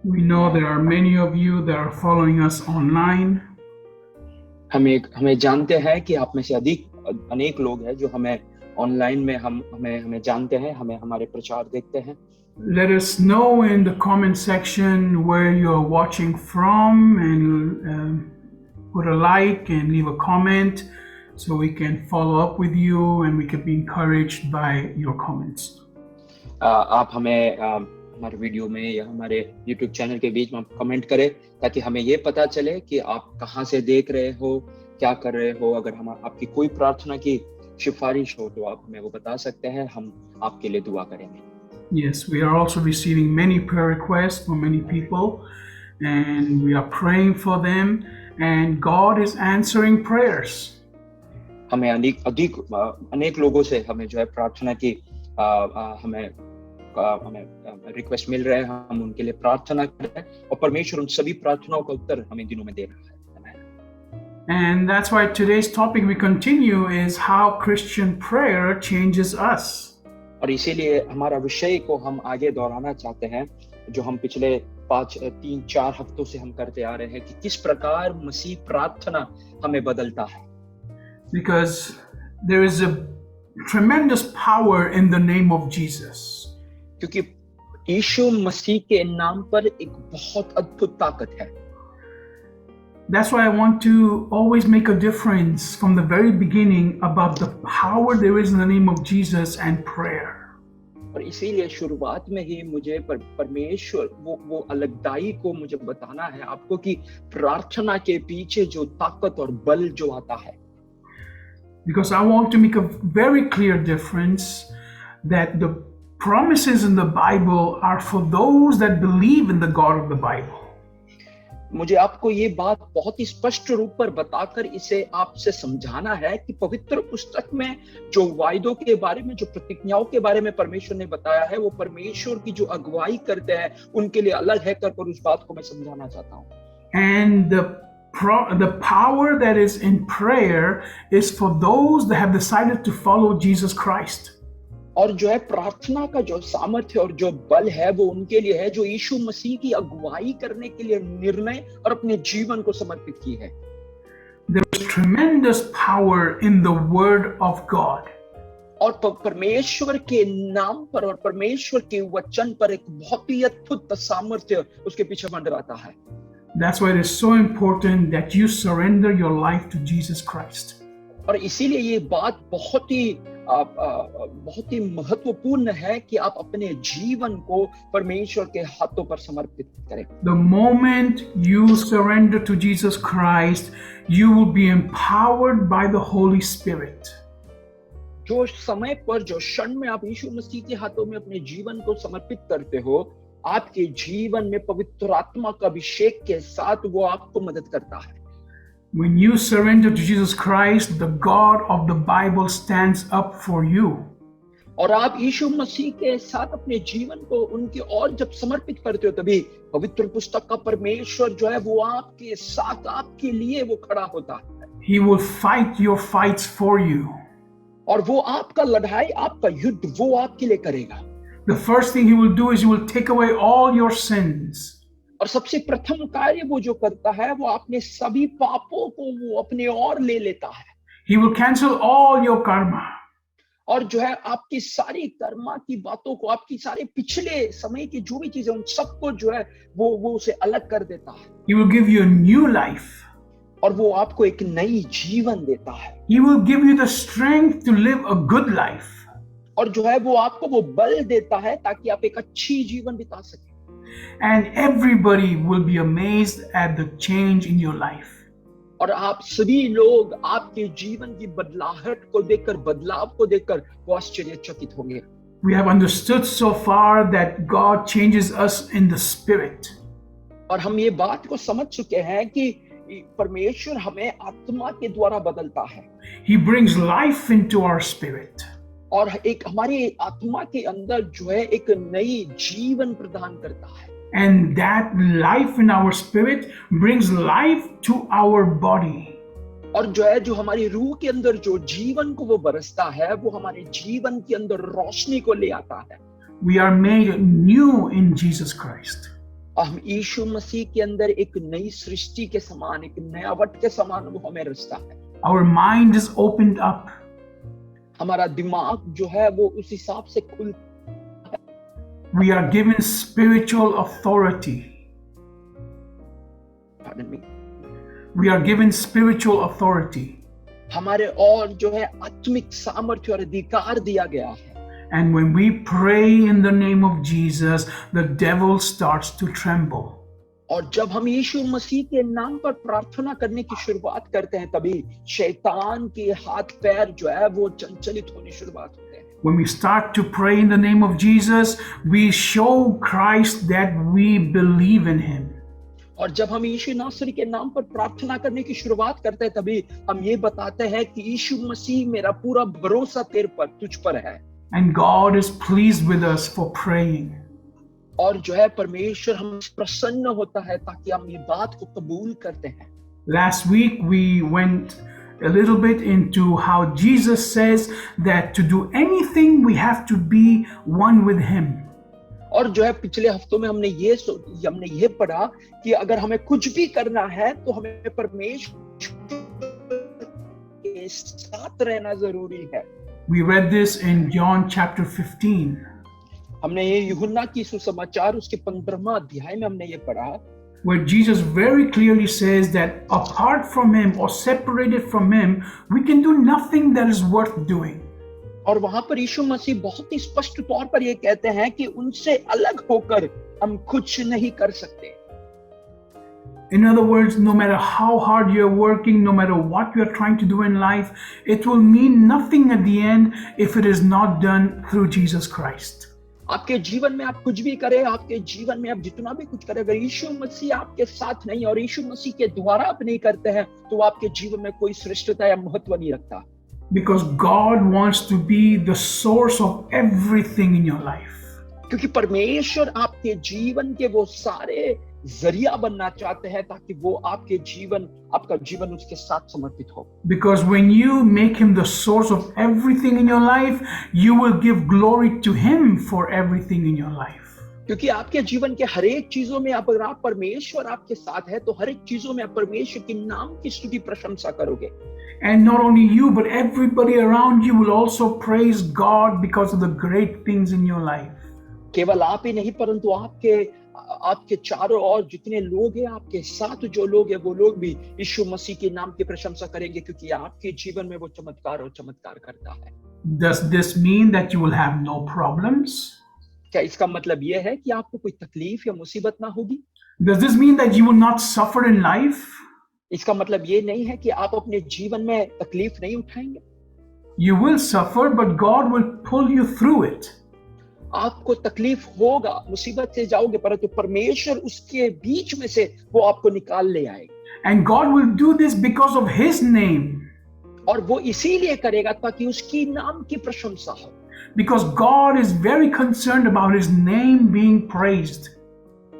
We know there are many of you that are following us online. हमें जानते हैं कि आप में से अनेक लोग हैं जो हमें ऑनलाइन में हमें जानते हैं, हमें हमारे प्रचार देखते हैं। Let us know in the comment section where you're watching from, and put a like and leave a comment so we can follow up with you and we can be encouraged by your comments. आप हमें हमारे video में या हमारे YouTube channel के बीच में comment करें ताकि हमें ये पता चले कि आप कहाँ से देख रहे हो, क्या कर रहे हो। अगर हम आपकी कोई प्रार्थना की सिफारिश हो तो आप हमें वो बता सकते हैं, हम आपके लिए दुआ करेंगे। Yes, we are also receiving many prayer requests from many people, and we are praying for them, and God is answering prayers. हमें अनेक लोगों से हमें जो है प्रार्थना की हमें रिक्वेस्ट मिल रहे हैं, हम उनके लिए प्रार्थना कर रहे हैं और परमेश्वर उन सभी प्रार्थनाओं का उत्तर हमें दिनों में दे रहा है। And that's why today's topic we continue is how Christian prayer changes us. और इसीलिए हमारा विषय को हम आगे दोहराना चाहते हैं, जो हम पिछले 3-4 हफ्तों से हम करते आ रहे हैं कि किस प्रकार मसीह प्रार्थना हमें बदलता है। Because there is a tremendous power in the name of Jesus. क्योंकि यीशु मसीह के नाम पर एक बहुत अद्भुत ताकत है। That's why I want to always make a difference from the very beginning about the power there is in the name of Jesus and prayer. और इसीलिए शुरुआत में ही मुझे परमेश्वर वो अलगदाई को मुझे बताना है आपको कि प्रार्थना के पीछे जो ताकत और बल जो आता है। Because I want to make a very clear difference that the promises in the Bible are for those that believe in the God of the Bible. मुझे आपको ये बात बहुत ही स्पष्ट रूप पर बताकर इसे आपसे समझाना है कि पवित्र पुस्तक में जो वायदों के बारे में, जो प्रतिज्ञाओं के बारे में परमेश्वर ने बताया है, वो परमेश्वर की जो अगुवाई करते हैं उनके लिए अलग है कर उस बात को मैं समझाना चाहता हूँ। And the power that is in prayer is for those that have decided to follow Jesus Christ. और जो है प्रार्थना का जो सामर्थ्य और जो बल है वो उनके लिए है जो यीशु मसीह की अगुवाई करने के लिए निर्णय और अपने जीवन को समर्पित की है। There is tremendous power in the word of God. और परमेश्वर के नाम पर और परमेश्वर के वचन पर एक बहुत ही अद्भुत सामर्थ्य उसके पीछे मंडराता है। That's why it is so important that you surrender your life to Jesus Christ. और इसीलिए ये बात बहुत ही महत्वपूर्ण है कि आप अपने जीवन को परमेश्वर के हाथों पर समर्पित करें। The moment you surrender to Jesus Christ, you will be empowered by the Holy Spirit. जो समय पर, जो क्षण में आप यीशु मसीह के हाथों में अपने जीवन को समर्पित करते हो, आपके जीवन में पवित्र आत्मा का अभिषेक के साथ वो आपको मदद करता है। When you surrender to Jesus Christ, the God of the Bible stands up for you. और आप यीशु मसीह के साथ अपने जीवन को उनके और जब समर्पित करते हो तभी पवित्र पुस्तक का परमेश्वर जो है वो आपके साथ, आपके लिए वो खड़ा होता है। He will fight your fights for you. और वो आपका लड़ाई, आपका युद्ध वो आपके लिए करेगा। The first thing he will do is he will take away all your sins. और सबसे प्रथम कार्य वो जो करता है वो अपने सभी पापों को वो अपने और ले लेता है। He will cancel all your karma. और जो है आपकी सारी कर्मा की बातों को, आपकी सारे पिछले समय की जो भी चीजें उन सबको जो है वो उसे अलग कर देता है। He will give you a new life. और वो आपको एक नई जीवन देता है। He will give you the strength to live a good life. और जो है वो आपको वो बल देता है ताकि आप एक अच्छी जीवन बिता सकें। And everybody will be amazed at the change in your life. और आप सभी लोग आपके जीवन की बदलाहट को देखकर, बदलाव को देखकर वो आश्चर्यचकित होंगे। We have understood so far that God changes us in the spirit. और हम ये बात को समझ चुके हैं कि परमेश्वर हमें आत्मा के द्वारा बदलता है। He brings life into our spirit. और एक हमारी आत्मा के अंदर जो है एक नई जीवन प्रदान करता है। And that life in our spirit brings life to our body. और जो है जो हमारी रूह के अंदर जो जीवन को वो बरसता है वो हमारे जीवन के अंदर रोशनी को ले आता है। We are made new in Jesus Christ. हम यीशु मसीह के अंदर एक नई सृष्टि के समान, एक नया वट के समान वो हमें रास्ता है। Our mind is opened up. हमारा दिमाग जो है वो उस हिसाब से खुल, We are given spiritual authority. pardon me, We are given spiritual authority. हमारे और जो है आत्मिक सामर्थ्य और अधिकार दिया गया है। And when we pray in the name of Jesus, the devil starts to tremble. और जब हम यीशु मसीह के नाम पर प्रार्थना करने की शुरुआत करते हैं, तभी शैतान के हाथ पैर जो है वो चंचलित होने शुरुआत होते हैं। When we start to pray in the name of Jesus, we show Christ that we believe in him. और जब हम यीशु नासरी के नाम पर प्रार्थना करने की शुरुआत करते हैं, तभी हम ये बताते हैं कि यीशु मसीह मेरा पूरा भरोसा तेरे पर, तुझ पर है। And God is pleased with us for praying. और जो है परमेश्वर हमसे प्रसन्न होता है ताकि हम ये बात को कबूल करते हैं। Last week we went a little bit into how Jesus says that to do anything we have to be one with him. और जो है पिछले हफ्तों में हमने ये पढ़ा कि अगर हमें कुछ भी करना है तो हमें परमेश्वर के साथ रहना जरूरी है। We read this in John chapter 15. हमने ये यूहन्ना की सुसमाचार उसके 15वां अध्याय में हमने ये पढ़ा, where Jesus very clearly says that apart from him or separated from him, we can do nothing that is worth doing. और वहां पर यीशु मसीह बहुत ही स्पष्ट तौर पर ये कहते हैं कि उनसे अलग होकर हम कुछ नहीं कर सकते। In other words, no matter how hard you're working, no matter what you're trying to do in life, it will mean nothing at the end if it is not done through Jesus Christ. आपके जीवन में आप कुछ भी करें, आपके जीवन में आप जितना भी कुछ करें, अगर यीशु मसीह आपके साथ नहीं और यीशु मसीह के द्वारा आप नहीं करते हैं, तो आपके जीवन में कोई श्रेष्ठता या महत्व नहीं रखता। Because God wants to be the source of everything in your life. क्योंकि परमेश्वर आपके जीवन के वो सारे जरिया बनना चाहते हैं ताकि वो आपका जीवन उसके साथ समर्पित हो। Because when you make him the source of everything in your life, you will give glory to him for everything in your life. क्योंकि आपके जीवन के हर एक चीजों में अगर आप परमेश्वर आपके साथ है, तो हर एक चीजों में आप परमेश्वर के नाम की स्तुति प्रशंसा करोगे। And not only you, but everybody around you will also praise God because of the great things in your life. केवल आप ही नहीं, परंतु आपके चारों ओर जितने लोग हैं, आपके साथ जो लोग हैं, वो लोग भी यीशु मसीह के नाम की प्रशंसा करेंगे, क्योंकि आपके जीवन में वो चमत्कार करता है। Does this mean that you will have no problems? क्या इसका मतलब ये है कि आपको कोई तकलीफ या मुसीबत ना होगी? Does this mean that you will not suffer in life? इसका मतलब ये नहीं है कि आप अपने जीवन में तकलीफ नहीं उठाएंगे। You will suffer, but God will pull you through it. आपको तकलीफ होगा, मुसीबत से जाओगे, परंतु परमेश्वर उसके बीच में से वो आपको निकाल ले आएगा। And God will do this because of his name. और वो इसीलिए करेगा ताकि उसकी नाम की प्रशंसा हो। Because God is very concerned about his name being praised.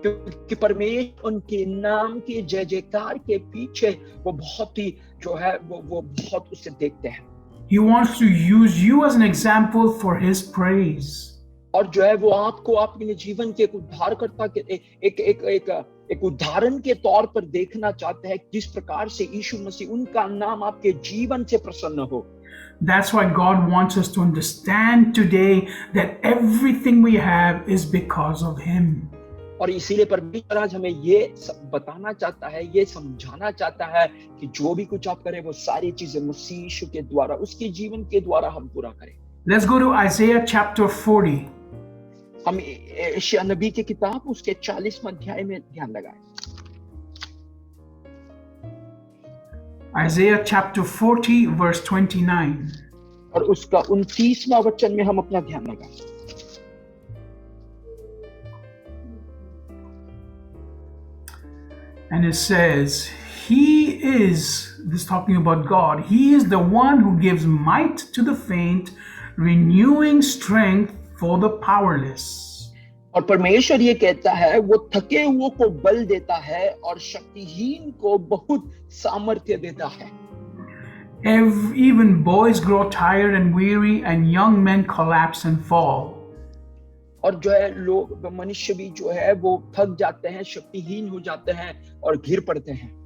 क्योंकि परमेश्वर उनके नाम के जय जयकार के पीछे वो बहुत ही जो है वो बहुत उसे देखते हैं। He wants to use you as an example for his praise. और जो है वो आपको अपने जीवन के एक उद्धारकर्ता के एक उदाहरण के तौर पर देखना चाहते हैं, जिस प्रकार से यीशु मसीह उनका नाम आपके जीवन से प्रसन्न हो। That's why God wants us to understand today that everything we have is because of him. और इसीलिए परमेश्वर आज हमें ये बताना चाहता है, ये समझाना चाहता है कि जो भी कुछ आप करें वो सारी चीजें मसीह यीशु के द्वारा, उसके जीवन के द्वारा हम पूरा करें। Let's go to Isaiah chapter 40. हम यशायाह नबी की किताब उसके 40वें अध्याय में ध्यान लगाएं। Isaiah chapter 40 verse 29. और उसका 29वां वचन में हम अपना ध्यान लगाएं। And it says, he is, this is talking about God, he is the one who gives might to the faint, renewing strength for the powerless. और परमेश्वर ये कहता है, वो थके हुओं को बल देता है और शक्तिहीन को बहुत सामर्थ्य देता है। Even boys grow tired and weary, and young men collapse and fall. और जो है लोग मनुष्य भी जो है वो थक जाते हैं, शक्तिहीन हो जाते हैं और गिर पड़ते हैं।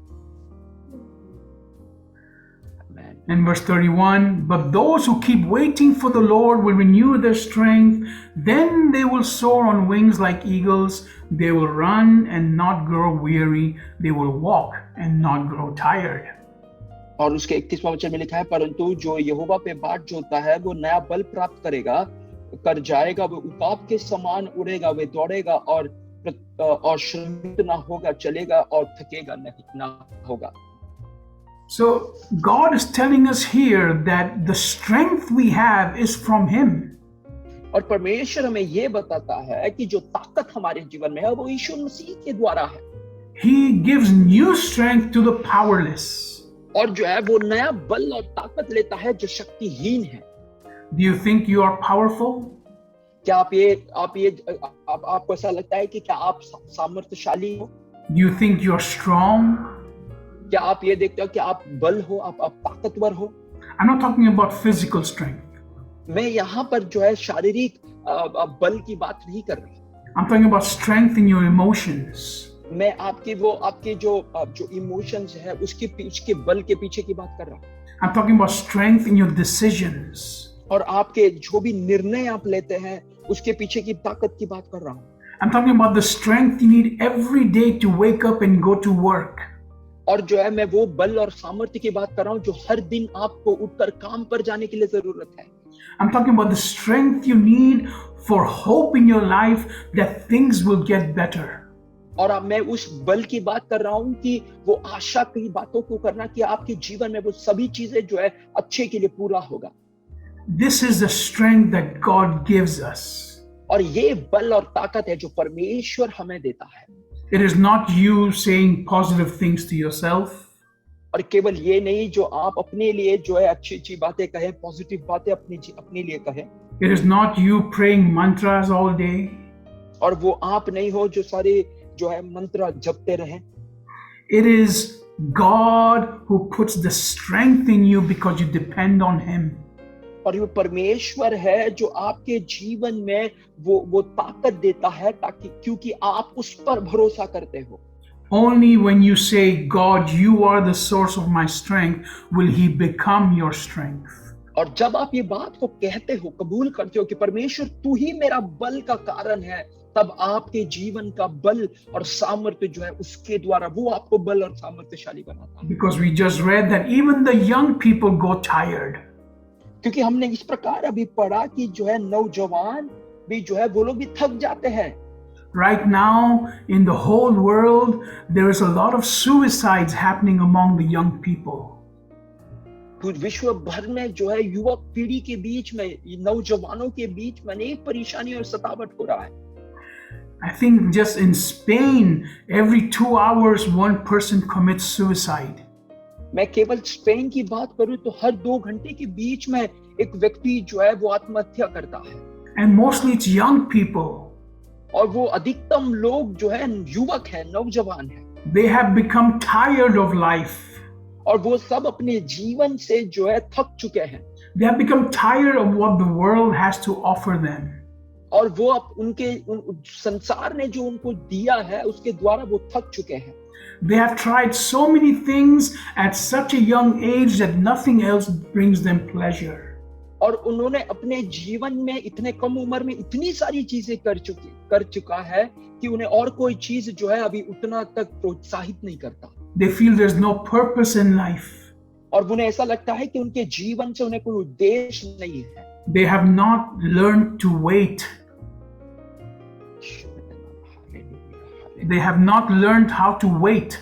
And verse 31, but those who keep waiting for the Lord will renew their strength. Then they will soar on wings like eagles. They will run and not grow weary. They will walk and not grow tired. और उसके 31वां वचन में लिखा है, परंतु जो यहोवा पे बाट जोतता है वो नया बल प्राप्त करेगा, कर जाएगा, वो उकाब के समान उड़ेगा, वे दौड़ेगा और श्रमित ना होगा, चलेगा और थकेगा नहीं ना होगा। So God is telling us here that the strength we have is from Him. और परमेश्वर हमें ये बताता है कि जो ताकत हमारे जीवन में है वो यीशु मसीह के द्वारा है। He gives new strength to the powerless. और जो है वो नया बल और ताकत लेता है जो शक्तिहीन है। Do you think you are powerful? क्या आपको ऐसा लगता है कि क्या आप सामर्थ्यशाली हो? Do you think you are strong? क्या आप ये देखते हो कि आप बल हो, आप ताकतवर हो? I'm not talking about physical strength. मैं यहाँ पर जो है शारीरिक बल की बात नहीं कर रहा। I'm talking about strength in your emotions. मैं आपके जो इमोशंस है उसके बल के पीछे की बात कर रहा हूँ। I'm talking about strength in your decisions. और आपके जो भी निर्णय आप लेते हैं उसके पीछे की ताकत की बात कर रहा हूँ। I'm talking about the strength you need every day to wake up and go to work. और जो है मैं वो बल और सामर्थ्य की बात कर रहा हूँ जो हर दिन आपको उठकर काम पर जाने के लिए जरूरत है। I'm talking about the strength you need for hope in your life that things will get better. और अब मैं उस बल की बात कर रहा हूँ कि वो आशा की बातों को करना कि आपके जीवन में वो सभी चीजें जो है अच्छे के लिए पूरा होगा। This is the strength that God gives us. और ये बल और ताकत है जो परमेश्वर हमें देता है। It is not you saying positive things to yourself. और केवल ये नहीं जो आप अपने लिए जो है अच्छी बातें कहें, पॉजिटिव बातें अपने लिए कहें। It is not you praying mantras all day. और वो आप नहीं हो जो सारे जो है मंत्र जपते रहें। It is God who puts the strength in you because you depend on Him. और वो परमेश्वर है जो आपके जीवन में वो ताकत देता है ताकि क्योंकि आप उस पर भरोसा करते हो। Only when you say, God, you are the source of my strength, will He become your strength. और जब आप ये बात को कहते हो, कबूल करते हो कि परमेश्वर तू ही मेरा बल का कारण है, तब आपके जीवन का बल और सामर्थ्य जो है उसके द्वारा वो आपको बल और सामर्थ्यशाली बनाता है। Because we just read that even the young people go tired. क्योंकि हमने इस प्रकार अभी पढ़ा कि जो है नौजवान भी जो है वो लोग भी थक जाते हैं। Right now, in the whole world, there is a lot of suicides happening among the young people. विश्व भर में जो है युवा पीढ़ी के बीच में, नौजवानों के बीच में अनेक परेशानी और सतावट हो रहा है। I think just in Spain, every 2 hours, one person commits suicide. मैं केवल स्पेन की बात करूं तो हर 2 घंटे के बीच में एक व्यक्ति जो है वो आत्महत्या करता है। And mostly it's young people. और वो अधिकतम लोग जो है युवक हैं, नौजवान हैं। They have become tired of life. और वो सब अपने जीवन से जो है थक चुके हैं। They have become tired of what the world has to offer them. और वो अब संसार ने जो उनको दिया है उसके द्वारा वो थक चुके हैं। They have tried so many things at such a young age that nothing else brings them pleasure. और उन्होंने अपने जीवन में इतने कम उम्र में इतनी सारी चीजें कर चुका है कि उन्हें और कोई चीज जो है अभी उतना तक प्रोत्साहित नहीं करता। They feel there's no purpose in life. और उन्हें ऐसा लगता है कि उनके जीवन से उन्हें कोई उद्देश्य नहीं है। They have not learned to wait. They have not learned how to wait.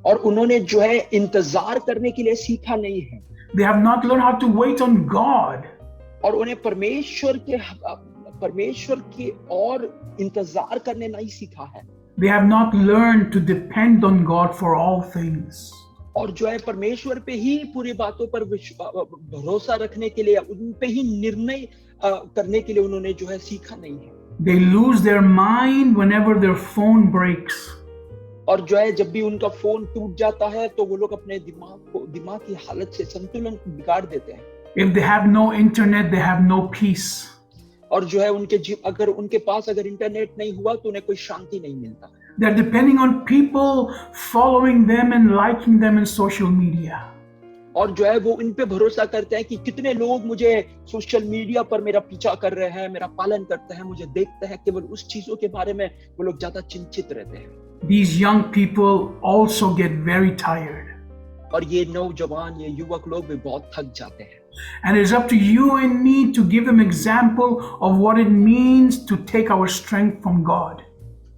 और उन्होंने जो है इंतजार करने के लिए सीखा नहीं है। They have not learned how to wait on God. और उन्हें परमेश्वर के और इंतजार करने नहीं सीखा है। They have not learned to depend on God for all things. और जो है परमेश्वर पे ही पूरी बातों पर भरोसा रखने के लिए, उन पे ही निर्णय करने के लिए उन्होंने जो है सीखा नहीं है। They lose their mind whenever their phone breaks. और जो है जब भी उनका फोन टूट जाता है तो वो लोग अपने दिमाग की हालत से संतुलन बिगाड़ देते हैं। If they have no internet, they have no peace. और जो है अगर उनके पास अगर इंटरनेट नहीं हुआ तो उन्हें कोई शांति नहीं मिलता। They're depending on people following them and liking them in social media. और जो है वो इन पे भरोसा करते हैं कि कितने लोग मुझे सोशल मीडिया पर मेरा पीछा कर रहे हैं, मेरा पालन करते हैं, मुझे देखते हैं। केवल उस चीजों के बारे में वो लोग ज्यादा चिंतित रहते हैं। These young people also get very tired. और ये नौजवान, ये युवक लोग भी बहुत थक जाते हैं। And it's up to you and me to give them example of what it means to take our strength from God.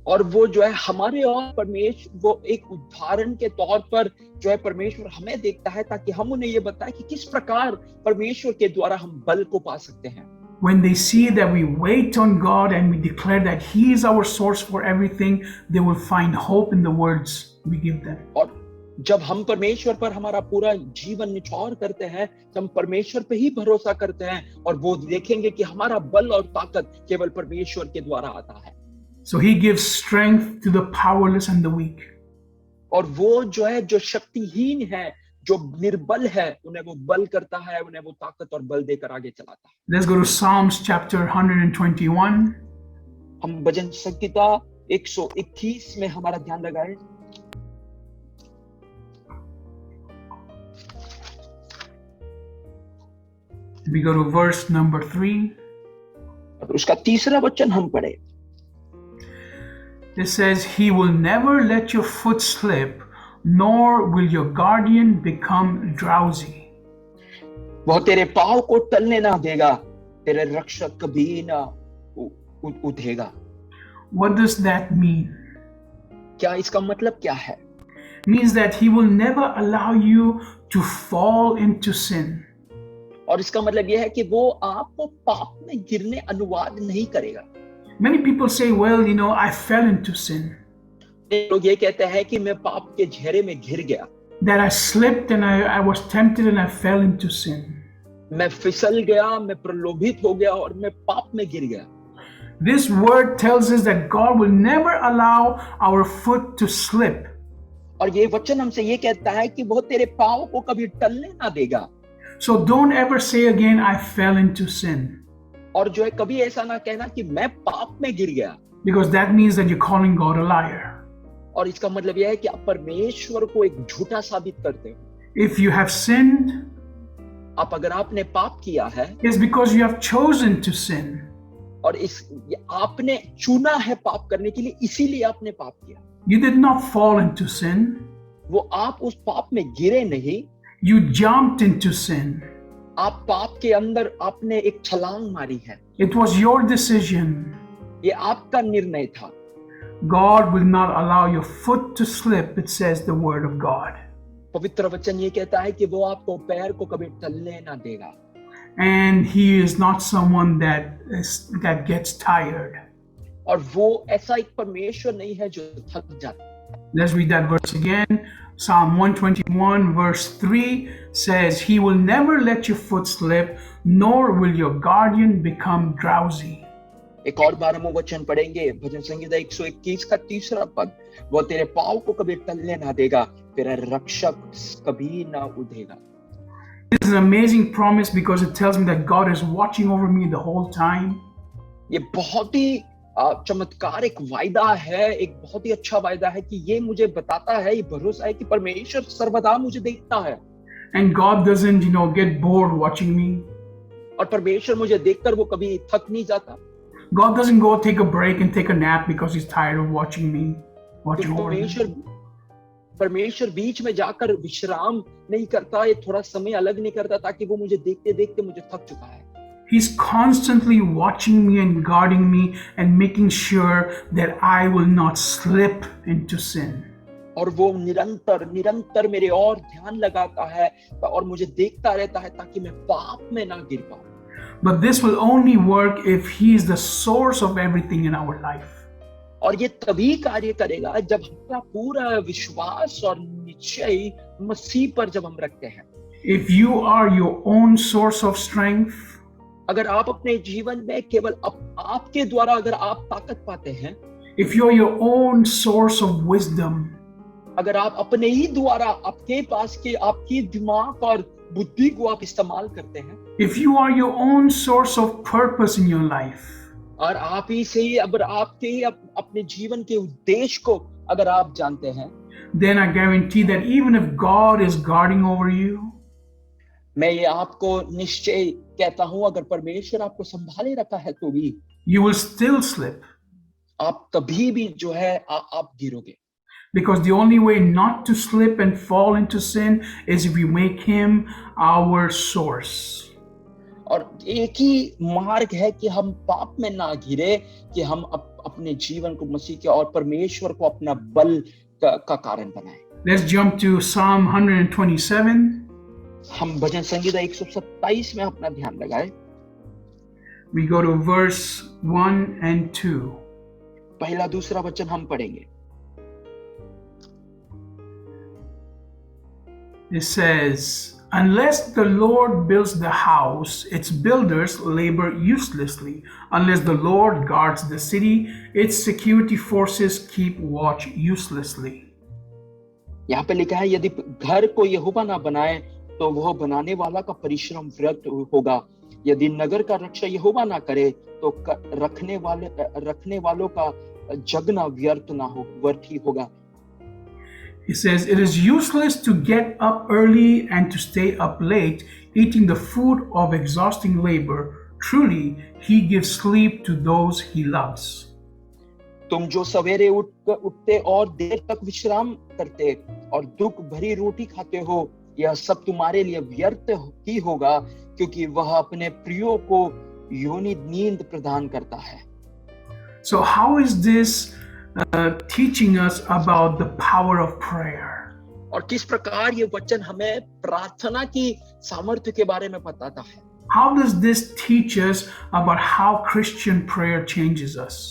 और वो जो है हमारे और परमेश्वर, वो एक उदाहरण के तौर पर जो है परमेश्वर हमें देखता है, ताकि हम उन्हें ये बताएं कि किस प्रकार परमेश्वर के द्वारा हम बल को पा सकते हैं। When they see that we wait on God and we declare that He is our source for everything, they will find hope in the words we give them. और जब हम परमेश्वर पर हमारा पूरा जीवन निछावर करते हैं, जब हम परमेश्वर पे ही भरोसा करते हैं, और वो देखेंगे कि हमारा बल और ताकत केवल परमेश्वर के द्वारा आता है। So He gives strength to the powerless and the weak. और वो जो है, जो शक्तिहीन है, जो निर्बल है, उन्हें वो बल करता है, उन्हें वो ताकत और बल देकर आगे चलाता है। Let's go to Psalms chapter 121. हम भजन संहिता 121 में हमारा ध्यान लगाएं। We go to verse number 3. और उसका तीसरा वचन हम पढ़े। It says, He will never let your foot slip, nor will your guardian become drowsy. वह तेरे पाँव को टलने ना देगा, तेरे रक्षक कभी ना उठेगा। What does that mean? क्या इसका मतलब क्या है? It means that He will never allow you to fall into sin. और इसका मतलब यह है कि वो आपको पाप में गिरने अनुवाद नहीं करेगा। Many people say, well, I fell into sin. लोग ये कहते हैं कि मैं पाप के घेरे में घिर गया। That I slipped and I was tempted and I fell into sin. मैं फिसल गया, मैं प्रलोभित हो गया और मैं पाप में गिर गया। This word tells us that God will never allow our foot to slip. और ये वचन हमसे ये कहता है कि वो तेरे पाँव को कभी टलने ना देगा। So don't ever say again, I fell into sin. और जो है कभी ऐसा ना कहना कि मैं पाप में गिर गया। Because that means that you're calling God a liar. और इसका मतलब यह है कि आप परमेश्वर को एक झूठा साबित करते हो। If you have sinned, अगर आपने पाप किया है, it's because you have chosen to sin. और आपने चुना है पाप करने के लिए, इसीलिए आपने पाप किया। You did not fall into sin. वो आप उस पाप में गिरे नहीं। You jumped into sin. आप पाप के अंदर आपने एक छलांग मारी है। It was your decision. ये आपका निर्णय था। God will not allow your foot to slip, it says the word of God. पवित्र वचन ये कहता है कि वो आपको पैर को कभी टलने ना देगा। And He is not someone that gets tired. और वो ऐसा एक परमेश्वर नहीं है जो थक जाता। Let's read that verse again. Psalm 121 verse 3 says, He will never let your foot slip, nor will your guardian become drowsy. एक और बार हम वचन पढ़ेंगे, भजन संहिता 121 का तीसरा पद। वो तेरे पाँव को कभी टलने ना देगा, तेरा रक्षक कभी ना उठेगा। This is an amazing promise because it tells me that God is watching over me the whole time. ये बहुत ही चमत्कार एक वायदा है, एक बहुत ही अच्छा वायदा है कि ये मुझे बताता है, ये भरोसा है कि परमेश्वर सर्वदा मुझे देखता है। And God doesn't, get bored watching me. और परमेश्वर मुझे देखकर वो कभी थक नहीं जाता। God doesn't go take a break and take a nap because He's tired of watching me. परमेश्वर बीच में जाकर विश्राम नहीं करता, ये थोड़ा समय अलग नहीं करता ताकि वो मुझे देखते देखते मुझे थक चुका है। He's constantly watching me and guarding me and making sure that I will not slip into sin. और वो निरंतर मेरे और ध्यान लगाता है और मुझे देखता रहता है ताकि मैं पाप में ना गिर पाऊं। But this will only work if He is the source of everything in our life. और ये तभी कार्य करेगा जब हमारा पूरा विश्वास और निश्चय मसीह पर जब हम रखते हैं। If you are your own source of strength, अगर आप अपने जीवन में केवल आपके द्वारा अगर आप ताकत पाते हैं, if you're your own source of wisdom, अगर आप अपने ही द्वारा आपके पास के आपकी दिमाग और बुद्धि को आप इस्तेमाल करते हैं, if you are your own source of purpose in your life, और आप ही से ही अगर आपके ही अपने जीवन के उद्देश्य को अगर आप जानते हैं, then I guarantee that even if God is guarding over you, मैं ये आपको निश्चय कहता हूं, अगर परमेश्वर आपको संभाले रखा है तो भी you will still slip. आप कभी भी जो है आप गिरोगे। Because the only way not to slip and fall into sin is if we make Him our source. और एक ही मार्ग है कि हम पाप में ना गिरे, कि हम अपने जीवन को मसीह के और परमेश्वर को अपना बल का कारण बनाएं। Let's jump to Psalm 127. हम भजन संगीता 127 में अपना ध्यान लगाएं। We go to verse 1 and 2. पहला दूसरा वचन हम पढ़ेंगे। It says, unless the Lord builds the house, its builders labor uselessly. Unless the Lord guards the city, its security forces keep watch uselessly. यहाँ पे लिखा है, यदि घर को यहोवा ना बनाए तो वह बनाने वाला का परिश्रम व्यर्थ होगा। यदि नगर का रक्षा यहोवा ना करे तो रखने वालों का जगना व्यर्थ ही होगा। He says, it is useless to get up early and to stay up late, eating the food of exhausting labor. Truly, He gives sleep to those He loves. तुम जो सवेरे उठते और देर तक विश्राम करते और दुख भरी रोटी खाते हो, यह सब तुम्हारे लिए व्यर्थ ही होगा, क्योंकि वह अपने प्रियों को योनि नींद प्रदान करता है। So how is this teaching us about the power of prayer? और किस प्रकार ये वचन हमें प्रार्थना की सामर्थ्य के बारे में बताता है? How does this teach us about how Christian prayer changes us?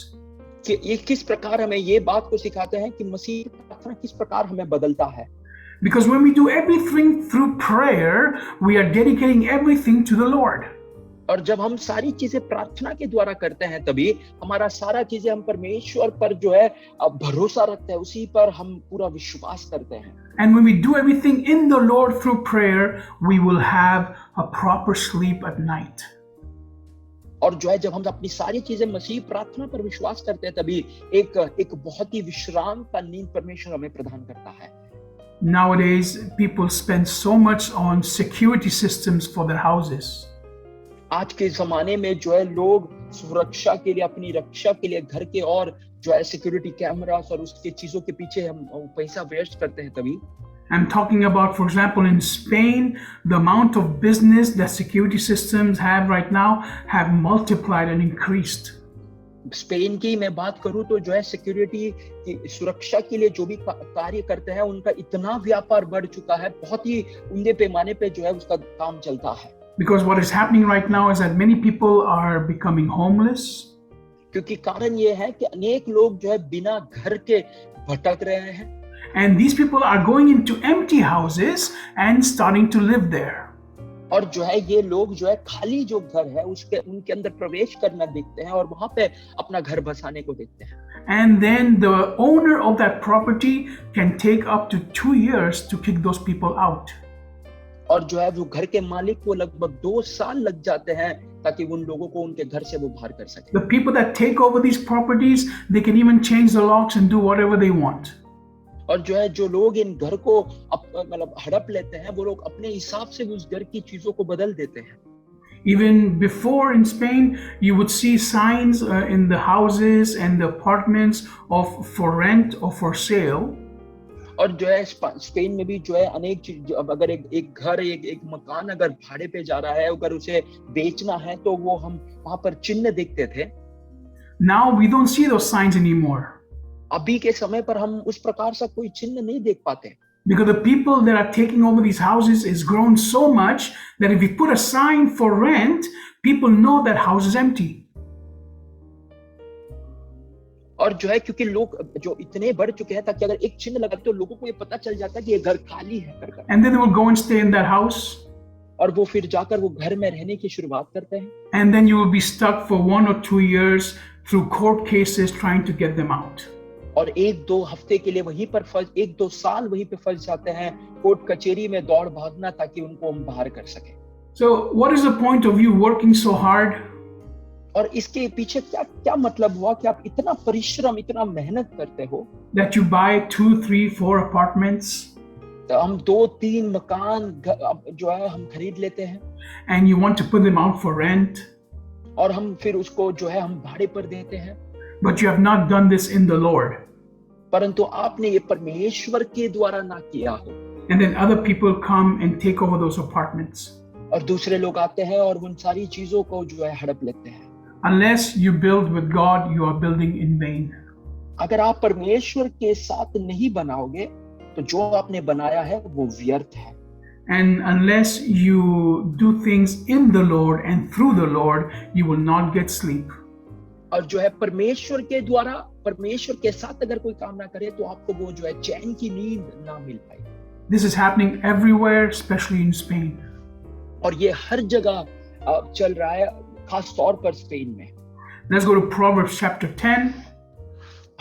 कि ये किस प्रकार हमें ये बात को सिखाते हैं कि मसीह प्रार्थना किस प्रकार हमें बदलता है? Because when we do everything through prayer, we are dedicating everything to the Lord. और जब हम सारी चीजें प्रार्थना के द्वारा करते हैं, तभी हमारा सारा चीजें हम परमेश्वर पर जो है भरोसा रखते हैं, उसी पर हम पूरा विश्वास करते हैं। And when we do everything in the Lord through prayer, we will have a proper sleep at night. और जो है जब हम अपनी सारी चीजें मसीह प्रार्थना पर विश्वास करते हैं, तभी एक बहुत ही विश्राम का नींद परमेश्वर हमें प्रदान करता है। Nowadays, people spend so much on security systems for their houses. आज के जमाने में जो है लोग सुरक्षा के लिए, अपनी रक्षा के लिए घर के और जो है सिक्योरिटी कैमरास और उसके चीजों के पीछे हम पैसा वेस्ट करते हैं। तभी I'm talking about, for example, in Spain, the amount of business that security systems have right now have multiplied and increased. Spain की मैं बात करूं तो जो है सिक्योरिटी की सुरक्षा के लिए जो भी कार्य करते हैं, उनका इतना व्यापार बढ़ चुका है, बहुत ही उंदे पैमाने पे जो है उसका काम चलता है। Because what is happening right now is that many people are becoming homeless. क्योंकि कारण ये है कि अनेक लोग जो है बिना घर के भटक रहे हैं। And these people are going into empty houses and starting to live there. और जो है ये लोग जो है खाली जो घर है उनके अंदर प्रवेश करना देखते हैं और वहां पे अपना घर बसाने को देखते हैं। And then the owner of that property can take up to 2 years to kick those people out. और जो है वो घर के मालिक को लगभग 2 साल लग जाते हैं ताकि उन लोगों को उनके घर से वो बाहर कर सके। The people that take over these properties, they can even change the locks and do whatever they want. और जो है जो लोग इन घर को मतलब हड़प लेते हैं, वो लोग अपने हिसाब से उस घर की चीजों को बदल देते हैं। Even before in Spain, you would see signs in the houses and the apartments of for rent or for sale. और जो है स्पेन में भी जो है अनेक चीज, अगर एक घर एक मकान अगर भाड़े पे जा रहा है, अगर उसे बेचना है तो वो हम वहां पर चिन्ह देखते थे। Now we don't see those signs anymore. अभी के समय पर हम उस प्रकार से कोई चिन्ह नहीं देख पाते। Because the people that are taking over these houses is grown so much that if we put a sign for rent, people know that house is empty. और जो है क्योंकि लोग जो इतने बढ़ चुके हैं, ताकि अगर एक चिन्ह लगाते तो लोगों को ये पता चल जाता है कि ये घर खाली है करके। And then they will go and stay in that house. और वो फिर जाकर वो घर में रहने की शुरुआत करते हैं। And then you will be stuck for 1 or 2 years through court cases trying to get them out. और 1-2 हफ्ते के लिए वहीं पर 1-2 साल वहीं पे फंस जाते हैं, कोर्ट कचहरी में दौड़ भागना ताकि उनको हम बाहर कर सकें। So, what is the point of you working so hard और इसके पीछे क्या क्या मतलब हुआ कि आप इतना परिश्रम, इतना मेहनत करते हो that you buy 2, 3, 4 apartments तो हम 2-3 मकान जो है हम खरीद लेते हैं and you want to put them out for rent, और हम फिर उसको जो है हम भाड़े पर देते हैं, but you have not done this in the Lord. परंतु आपने ये परमेश्वर के द्वारा ना किया हो। And then other people come and take over those apartments. और दूसरे लोग आते हैं और उन सारी चीजों को जो है हड़प लेते हैं। Unless you build with God, you are building in vain. अगर आप परमेश्वर के साथ नहीं बनाओगे तो जो आपने बनाया है वो व्यर्थ है। And unless you do things in the Lord and through the Lord, you will not get sleep. और जो है परमेश्वर के द्वारा, परमेश्वर के साथ अगर कोई काम ना करे तो आपको वो जो है चैन की नींद ना मिल पाए। This is happening everywhere, especially in Spain. और ये हर जगह चल रहा है, खास तौर पर स्पेन में। Let's go to Proverbs chapter 10.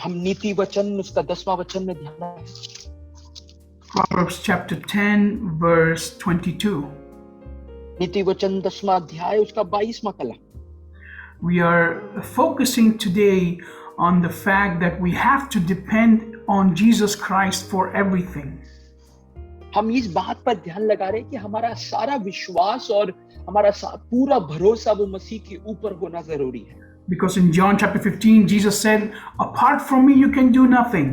हम नीति वचन उसका 10वां वचन में ध्यान रखें। Proverbs chapter 10, verse 22. नीति वचन 10वां अध्याय उसका 22वां कलम। We are focusing today on the fact that we have to depend on Jesus Christ for everything. हम इस बात पर ध्यान लगा रहे हैं कि हमारा सारा विश्वास और हमारा पूरा भरोसा वो मसीह के ऊपर होना जरूरी है। Because in John chapter 15, Jesus said, apart from me, you can do nothing.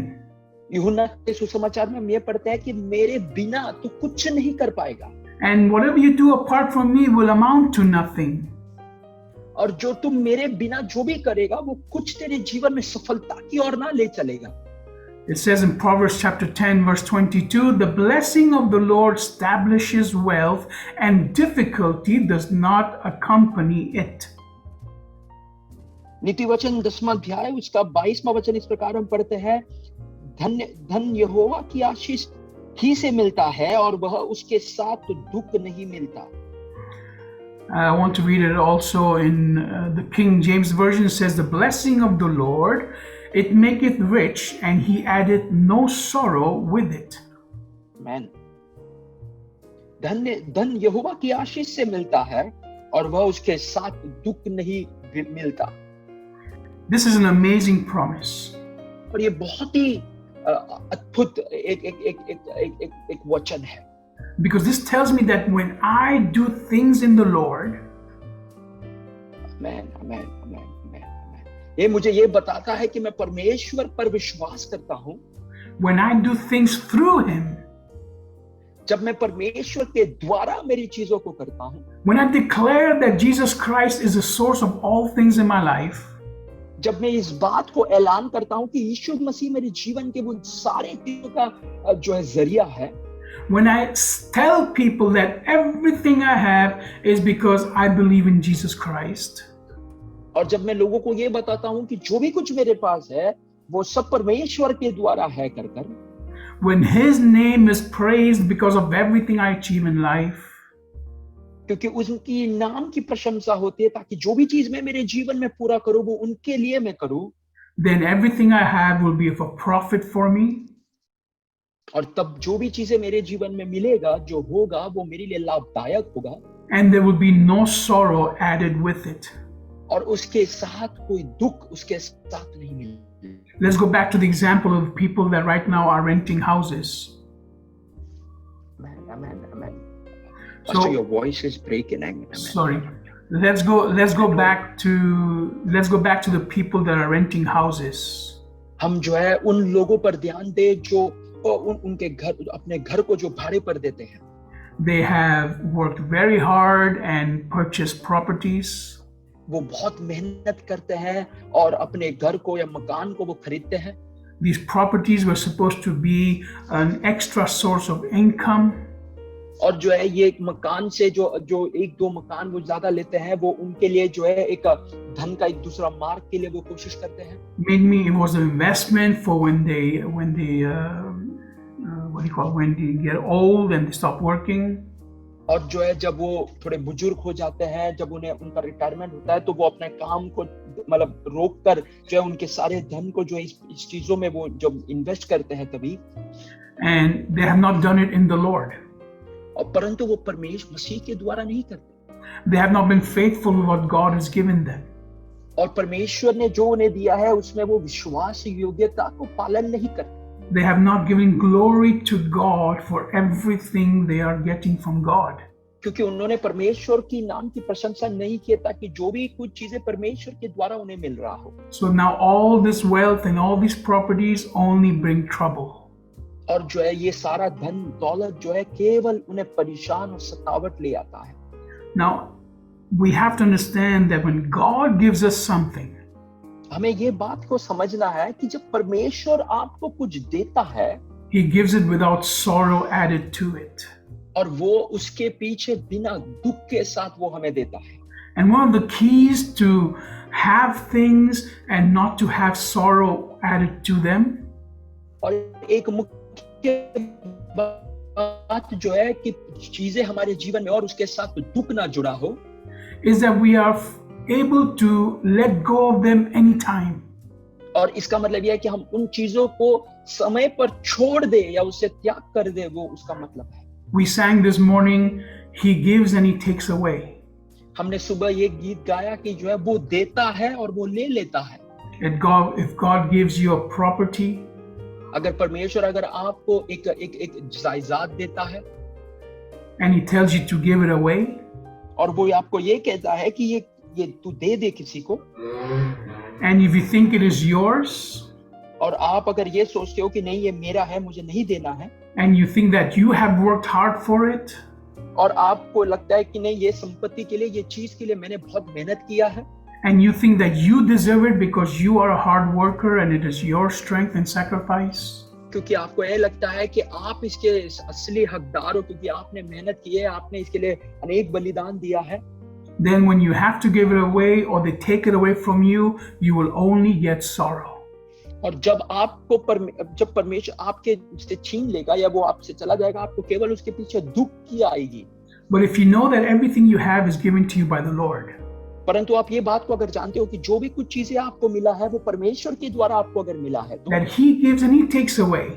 यूहन्ना के सुसमाचार में हम ये पढ़ते हैं कि मेरे बिना तू कुछ नहीं कर पाएगा। And whatever you do apart from me will amount to nothing. और जो तुम मेरे बिना जो भी करेगा वो कुछ तेरे जीवन में सफलता की ओर ना ले चलेगा। It says in Proverbs chapter 10, verse 22, the blessing of the Lord establishes wealth and difficulty does not accompany it. नीति वचन 10वां अध्याय उसका 22वां वचन इस प्रकार हम पढ़ते हैं, धन यहोवा की आशीष ही से मिलता है और वह उसके साथ दुख नहीं मिलता। I want to read it also in the King James Version. It says, the blessing of the Lord, it maketh rich, and he addeth no sorrow with it. Amen. धन यहोवा की आशीष से मिलता है और वह उसके साथ दुख नहीं मिलता। This is an amazing promise. और ये बहुत ही अद्भुत एक वचन है। Because this tells me that when I do things in the Lord, Amen, amen, amen, amen, amen. ये मुझे ये बताता है कि मैं परमेश्वर पर विश्वास करता हूँ। when I do things through Him, जब मैं परमेश्वर के द्वारा मेरी चीजों को करता हूँ, when I declare that Jesus Christ is the source of all things in my life, जब मैं इस बात को ऐलान करता हूँ कि यीशु मसीह मेरे जीवन के वो सारे चीजों का जो है जरिया है, when I tell people that everything I have is because I believe in Jesus Christ, और जब मैं लोगों को ये बताता हूँ कि जो भी कुछ मेरे पास है वो सब परमेश्वर के द्वारा है कर कर, when His name is praised because of everything I achieve in life, क्योंकि उनकी नाम की प्रशंसा होती है ताकि जो भी चीज मैं मेरे जीवन में पूरा करूं वो उनके लिए मैं करूं, then everything I have will be of a profit for me. और तब जो भी चीजें मेरे जीवन में मिलेगा, जो होगा वो मेरे लिए लाभदायक होगा, And there will be no sorrow added with it. और उसके साथ कोई दुख उसके साथ नहीं मिलेगा। Let's go back to the example of people that right now are renting houses. Amen, amen, amen. So, Pastor, your voice is breaking. Amen. Sorry. Let's go back to the people that are renting houses. हम जो है उन लोगों पर ध्यान दे जो उनके घर, अपने घर को जो भाड़े पर देते हैं। They have worked very hard and purchased properties. वो बहुत मेहनत करते हैं और अपने घर को या मकान को वो खरीदते हैं। These properties were supposed to be an extra source of income. और जो है ये एक मकान से जो 1-2 मकान वो ज्यादा लेते हैं, वो उनके लिए जो है एक धन का एक दूसरा मार्ग के लिए वो कोशिश करते हैं। Mainly it was an investment for when they get old and they stop working. और जो है जब वो थोड़े बुजुर्ग हो जाते हैं, जब उन्हें उनका रिटायरमेंट होता है, तो वो अपने काम को मतलब रोक कर जो है उनके सारे धन को जो है इस चीजों में वो जब इन्वेस्ट करते हैं तभी, and they have not done it in the Lord. और परंतु वो परमेश्वर मसीह के द्वारा नहीं करते, They have not been faithful with what God has given them. और परमेश्वर ने जो उन्हें दिया है उसमें वो विश्वास योग्यता को पालन नहीं करते। They have not given glory to God for everything they are getting from God. क्योंकि उन्होंने परमेश्वर की नाम की प्रशंसा नहीं की ताकि जो भी कुछ चीजें परमेश्वर के द्वारा उन्हें मिल रहा हो। So now all this wealth and all these properties only bring trouble. और जो है ये सारा धन दौलत जो है केवल उन्हें परेशान और सतावट ले आता है। Now we have to understand that when God gives us something, हमें ये बात को समझना है कि जब परमेश्वर आपको कुछ देता है, He gives it without sorrow added to it. और वो उसके पीछे बिना दुख के साथ वो हमें देता है। And one of the keys to have things and not to have sorrow added to them और एक मुख्य बात जो है कि चीजें हमारे जीवन में और उसके साथ दुख ना जुड़ा हो, is that we are able to let go of them anytime. और इसका मतलब यह है कि हम उन चीजों को समय पर छोड़ दे या उससे त्याग कर दे, वो उसका मतलब है। We sang this morning, He gives and He takes away. हमने सुबह ये गीत गाया कि जो है वो देता है और वो ले लेता है। If God gives you a property, अगर परमेश्वर अगर आपको एक जायदाद देता है and He tells you to give it away, और वो आपको ये कहता है कि ये तू दे दे किसी को, and if you think it is yours, और आप अगर ये सोचते हो कि नहीं ये मेरा है, मुझे नहीं देना है, and you think that you have worked hard for it, और आपको लगता है कि नहीं ये संपत्ति के लिए, ये चीज के लिए मैंने बहुत मेहनत किया है, and you think that you deserve it because you are a hard worker and it is your strength and sacrifice, क्योंकि आपको ये लगता है कि आप इसके असली हकदार हो क्योंकि आपने मेहनत की है, आपने इसके लिए अनेक बलिदान दिया है, then when you have to give it away or they take it away from you, you will only get sorrow. और जब परमेश्वर आपके से छीन लेगा या वो आपसे चला जाएगा, आपको केवल उसके पीछे दुख की आएगी। But if you know that everything you have is given to you by the Lord, परंतु आप ये बात को अगर जानते हो कि जो भी कुछ चीजें आपको मिला है वो परमेश्वर के द्वारा आपको अगर मिला है, तो that He gives and He takes away,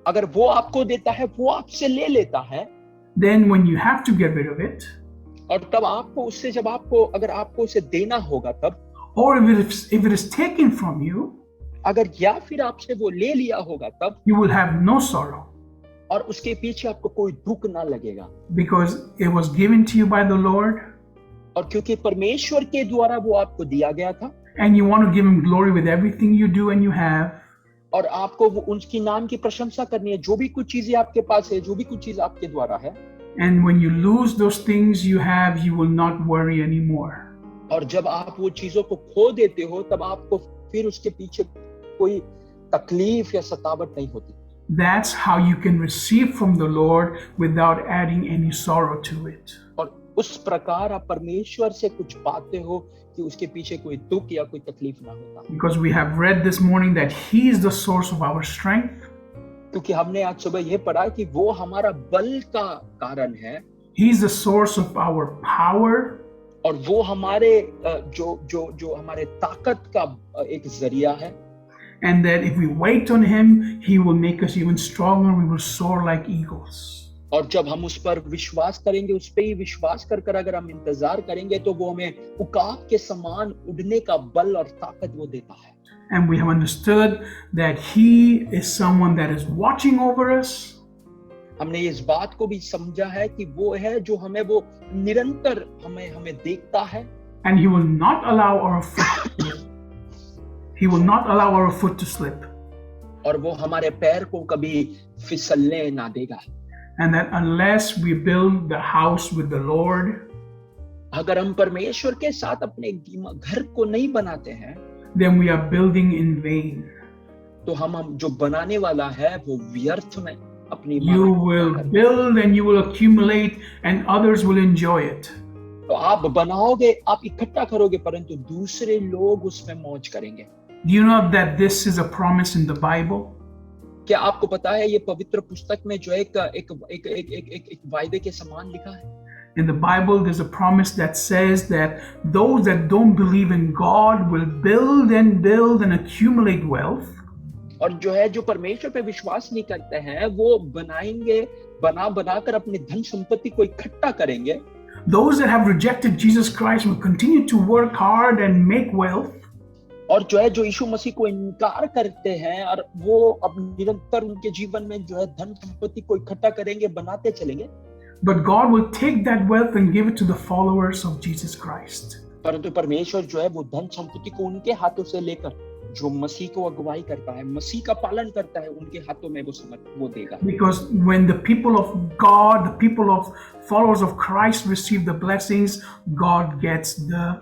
अगर वो आपको देता है, वो आपसे ले लेता है, then when you have to get rid of it, और तब आपको उससे जब आपको अगर आपको उसे देना होगा तब, or if it is taken from you, अगर या फिर आपसे वो ले लिया होगा तब, you will have no sorrow और उसके पीछे आपको कोई दुख ना लगेगा, because it was given to you by the Lord, और क्योंकि परमेश्वर के द्वारा वो आपको दिया गया था, and you want to give Him glory with everything you do and you have, और आपको वो उनकी नाम की प्रशंसा करनी है, जो भी कुछ चीजें आपके पास है, जो भी कुछ चीज आपके द्वारा है, and when you lose those things you have, you will not worry anymore. और जब आप वो चीजों को खो देते हो तब आपको फिर उसके पीछे कोई तकलीफ या सतावट नहीं होती। That's how you can receive from the Lord without adding any sorrow to it. और उस प्रकार आप परमेश्वर से कुछ पाते हो कि उसके पीछे कोई दुख या कोई तकलीफ ना होता। Because we have read this morning that He is the source of our strength. क्योंकि हमने आज सुबह ये पढ़ा कि वो हमारा बल का कारण है। He is the source of our power. और वो हमारे जो हमारे ताकत का एक जरिया है। And that if we wait on Him, He will make us even stronger. We will soar like eagles. और जब हम उस पर विश्वास करेंगे, उस पे ही विश्वास कर अगर हम इंतजार करेंगे, तो वो हमें उकाब के समान उड़ने का बल और ताकत वो देता है। And we have understood that He is someone that is watching over us. हमने इस बात को भी समझा है कि वो है जो हमें वो निरंतर हमें देखता है। And He will not allow our foot to He will not allow our foot to slip. और वो हमारे पैर को कभी फिसलने ना देगा। And that unless we build the house with the Lord, अगर हम परमेश्वर के साथ अपने घर को नहीं बनाते हैं, then we are building in vain. तो हम जो बनाने वाला है वो व्यर्थ में अपनी You will build and you will accumulate and others will enjoy it. तो आप बनाओगे, आप इकट्ठा करोगे, परंतु दूसरे लोग उसमें मौज करेंगे। Do you know that this is a promise in the Bible? क्या आपको पता है ये पवित्र पुस्तक में जो एक वायदे के समान लिखा है? In the Bible, there's a promise that says that those that don't believe in God will build and accumulate wealth. और जो है जो परमेश्वर पे विश्वास नहीं करते हैं वो बनाएंगे, बनाकर अपनी धन संपत्ति को इकट्ठा करेंगे। Those that have rejected Jesus Christ will continue to work hard and make wealth. और जो है जो यीशु मसीह को इनकार करते हैं और वो अब निरंतर उनके जीवन में जो है धन संपत्ति को इकट्ठा करेंगे, बनाते चलेंगे। But God will take that wealth and give it to the followers of Jesus Christ. परंतु परमेश्वर जो है वो धन संपत्ति को उनके हाथों से लेकर जो मसीह को अगुवाई करता है, मसीह का पालन करता है, उनके हाथों में वो देगा। Because when the people of God, the people of followers of Christ receive the blessings, God gets the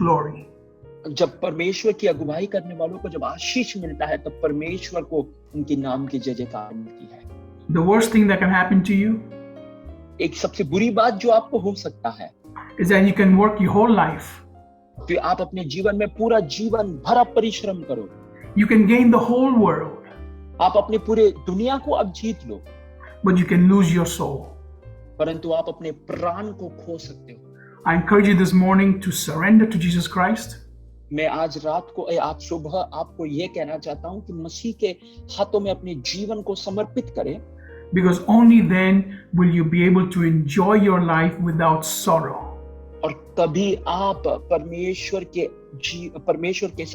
glory. जब परमेश्वर की अगुवाई करने वालों को जब आशीष मिलता है तब परमेश्वर को उनके नाम की जय जयकार मिलती है। The worst thing that can happen to you एक सबसे बुरी बात जो आपको हो सकता है is that you can work your whole life. कि आप अपने जीवन में पूरा जीवन भर परिश्रम करो। You can gain the whole world, आप अपने पूरे दुनिया को अब जीत लो, but you can lose your soul. परंतु आप अपने प्राण को खो सकते हो। I encourage you this morning to surrender to Jesus Christ. मैं आज रात को आज सुबह आपको ये कहना चाहता हूँ कि मसीह के हाथों में अपने जीवन को समर्पित करें। Because only then will you be able to enjoy your life without sorrow. और तभी आप परमेश्वर के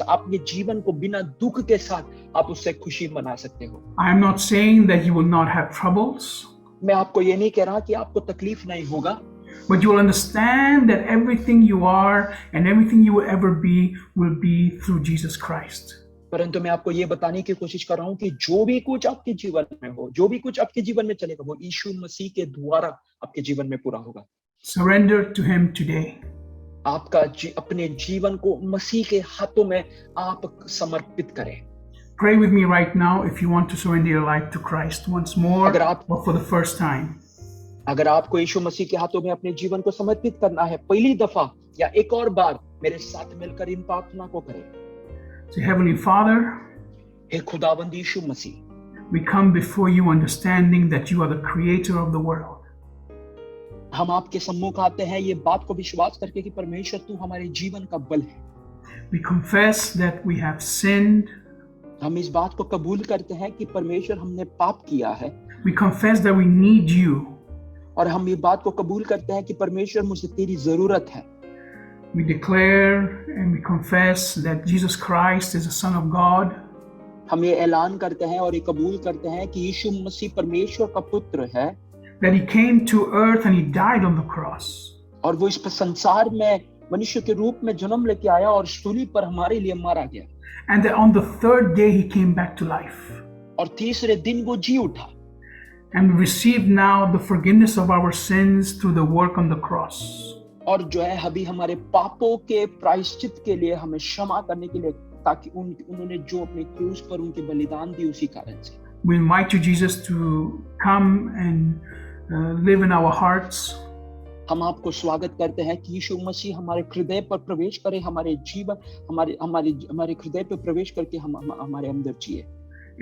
अपने जीवन को बिना दुख के साथ आप उससे खुशी मना सकते हो। I am not saying that you will not have troubles, मैं आपको ये नहीं कह रहा कि आपको तकलीफ नहीं होगा, but you will understand that everything you are and everything you will ever be will be through Jesus Christ. परंतु मैं आपको ये बताने की कोशिश कर रहा हूँ कि जो भी कुछ आपके जीवन में हो, जो भी कुछ आपके जीवन में चलेगा, वो यीशु मसीह के द्वारा आपके जीवन में पूरा होगा। Surrender to Him today. आपका अपने जीवन को मसीह के हाथों में आप समर्पित करें। Pray with me right now if you want to surrender your life to Christ once more or for the first time. अगर आपको यीशु मसीह के हाथों में अपने जीवन को समर्पित करना है पहली दफा या एक और बार, मेरे साथ मिलकर इन प्रार्थना को करें। So Heavenly Father, हे खुदावंद यीशु मसीह, we come before you understanding that you are the creator of the world. हम आपके सम्मुख आते हैं ये बात को विश्वास करके कि परमेश्वर तू हमारे जीवन का बल है। We confess that we have sinned. हम इस बात को कबूल करते हैं कि परमेश्वर हमने पाप किया है। We confess that we need you. और हम ये बात को कबूल करते हैं कि परमेश्वर मुझे तेरी जरूरत है। We declare and we confess that Jesus Christ is the Son of God. हम ये ऐलान करते हैं और ये कबूल करते हैं कि यीशु मसीह परमेश्वर का पुत्र है। That He came to earth and He died on the cross. और वो इस संसार में मनुष्य के रूप में जन्म लेके आया और सूली पर हमारे लिए मारा गया। And that on the third day He came back to life. और तीसरे दिन वो जी उठा। And we receive now the forgiveness of our sins through the work on the cross. और जो है अभी हमारे पापों के प्रायश्चित के लिए हमें क्षमा करने के लिए, ताकि उन्होंने जो अपने क्रूस पर उनके बलिदान दी उसी कारण से। We invite you, Jesus, to come and live in our hearts. हम आपको स्वागत करते हैं कि यीशु मसीह हमारे हृदय पर प्रवेश करे, हमारे जीवन हमारे हृदय पर प्रवेश करके हमारे अंदर जिए।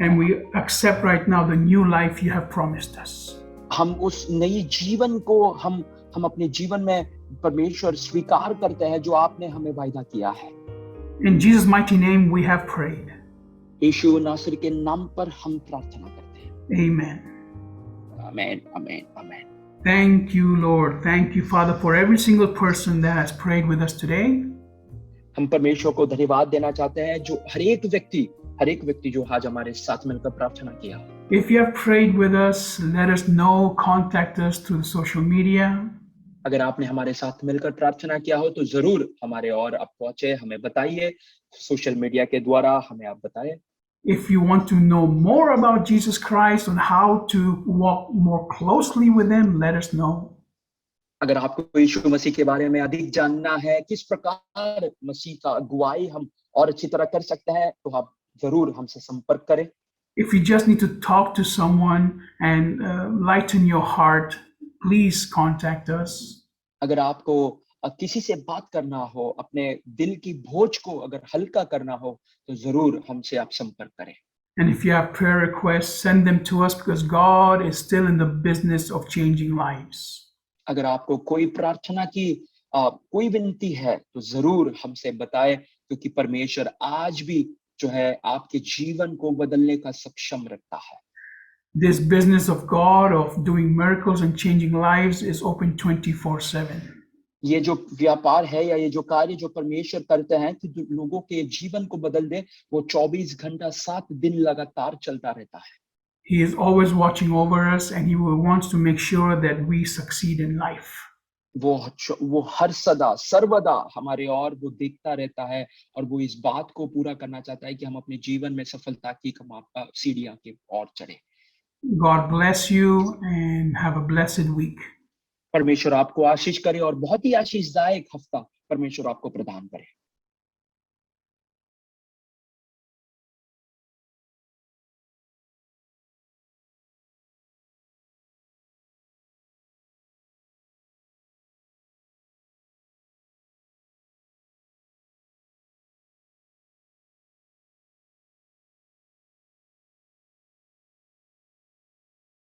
And we accept right now the new life you have promised us. हम उस नई जीवन को हम अपने जीवन में परमेश्वर स्वीकार करते हैं जो आपने हमें वायदा किया है। In Jesus' mighty name we have prayed. यीशु नासरी के नाम पर हम प्रार्थना करते हैं। Amen. आमीन, आमीन, आमीन। Thank you, Lord. Thank you, Father, for every single person that has prayed with us today. हम परमेश्वर को धन्यवाद देना चाहते हैं जो हर एक व्यक्ति जो आज हमारे साथ मिलकर प्रार्थना किया। If you have prayed with us, let us know. Contact us through the social media. अगर आपने हमारे साथ मिलकर प्रार्थना किया हो तो जरूर हमारे और आप पहुंचे, हमें बताइए, सोशल मीडिया के द्वारा हमें आप बताएं। If you want to know more about Jesus Christ and how to walk more closely with Him, let us know. अगर आपको यीशु मसीह के बारे में अधिक जानना है, किस प्रकार मसीह का अगुवाई हम और अच्छी तरह कर सकते हैं, तो आप जरूर हमसे संपर्क करें। If you just need to talk to someone and lighten your heart, please contact us. अगर आपको किसी से बात करना हो, अपने दिल की बोझ को अगर हल्का करना हो, तो जरूर हमसे आप संपर्क करें। And if you have prayer requests, send them to us because God is still in the business of changing lives. अगर आपको कोई प्रार्थना की कोई विनती है तो जरूर हमसे बताएं, क्योंकि परमेश्वर आज भी जो है आपके जीवन को बदलने का सक्षम रखता है। This business of God of doing miracles and changing lives is open 24/7. ये जो व्यापार है या ये जो कार्य जो परमेश्वर करते हैं कि जो लोगों के जीवन को बदल दे, वो 24 घंटा 7 दिन लगातार चलता रहता है। He is always watching over us and he wants to make sure that we succeed in life. वो हर सदा सर्वदा हमारे और वो देखता रहता है, और वो इस बात को पूरा करना चाहता है कि हम अपने जीवन में सफलता की सीढ़ियां की ओर चढ़े। God bless you and have a blessed week. परमेश्वर आपको आशीष करे और बहुत ही आशीषदायक हफ्ता परमेश्वर आपको प्रदान करे।